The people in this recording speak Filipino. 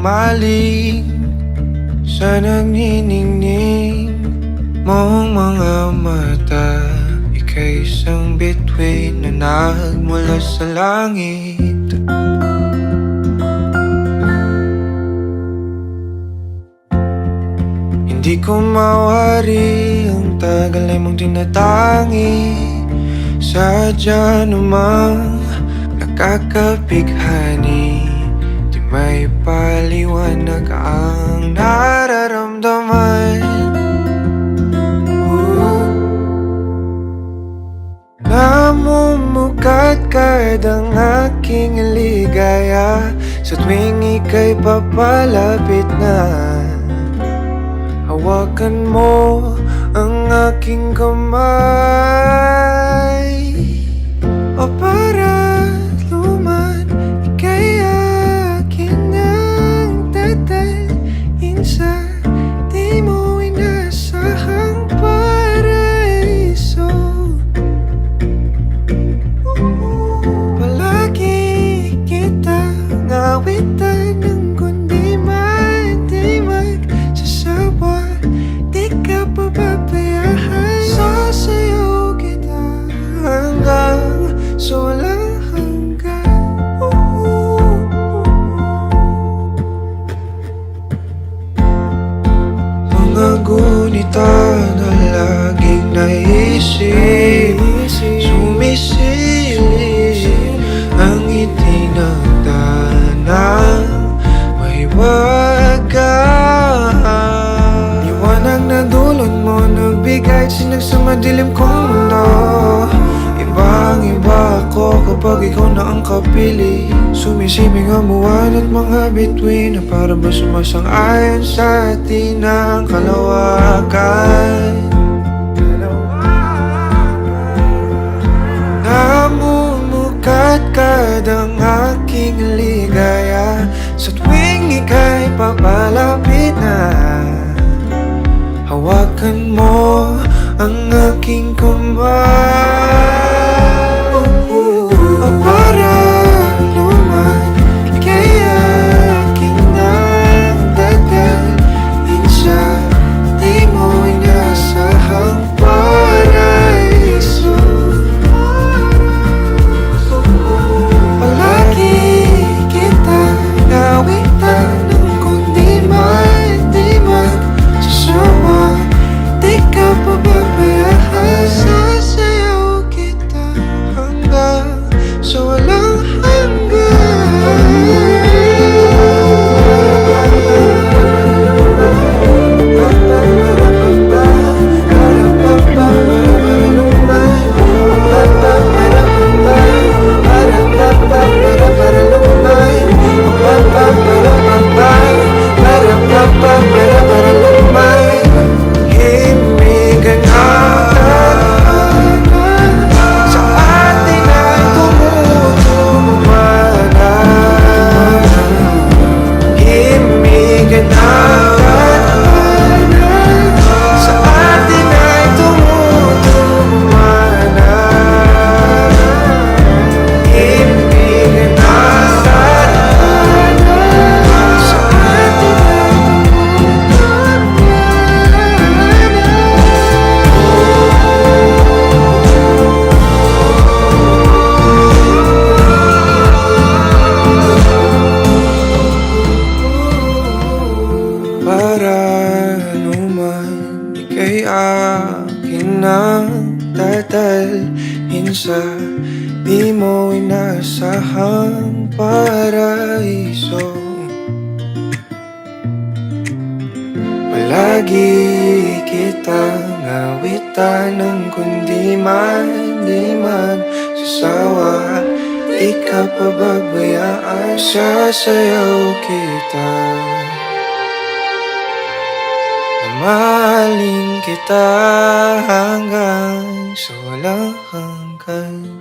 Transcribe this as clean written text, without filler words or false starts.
humaling sa nagniningning mong mga mata. Ika'y isang bituin na nagmula sa langit. Hindi ko mawari ang tagal ay mong tinatangi. Sadya namang nakakapighani, di may paliwanag ang nararamdaman. Namumukat kadang aking ligaya sa tuwing ika'y papalapit na. Hawakan mo ang aking kamay, o para luman, ika'y akin ang dadalhin sa di mo inasahang paraiso. Palagi kitang awitan ng kundi man di magsasawa. Di ka pababayaan, sasayaw kita hanggang sa walang hanggan. Mga gunita na laging naisip, sumisilip ang ngiti ng tanang may wagas. Liwanag na dulot mo, nagbigay sinag sa madilim kong mundo. Ibang-iba ako kapag ikaw na ang kapili. Sumisiming ang buwan at mga bituin na para ba sumasang-ayon sa atin ang kalawakan. Namumukat kadang aking ligaya sa tuwing ika'y papalapit na. Hawakan mo ang aking kamay, o para luman, ika'y aking nang dadalhin sa di mo inasahang paraiso. Palagi kitang awitan ng kundi man di magsasawa. Di ka pababayaan, sasayaw kita hanggang sa walang ika'y akin ang dadalhin sa di mo inasahang paraiso. Palagi kitang awitan ng kundi man di magsasawa. Di ka pababayaan, sasayaw kita. Mahalin kita hanggang sa walang hanggan.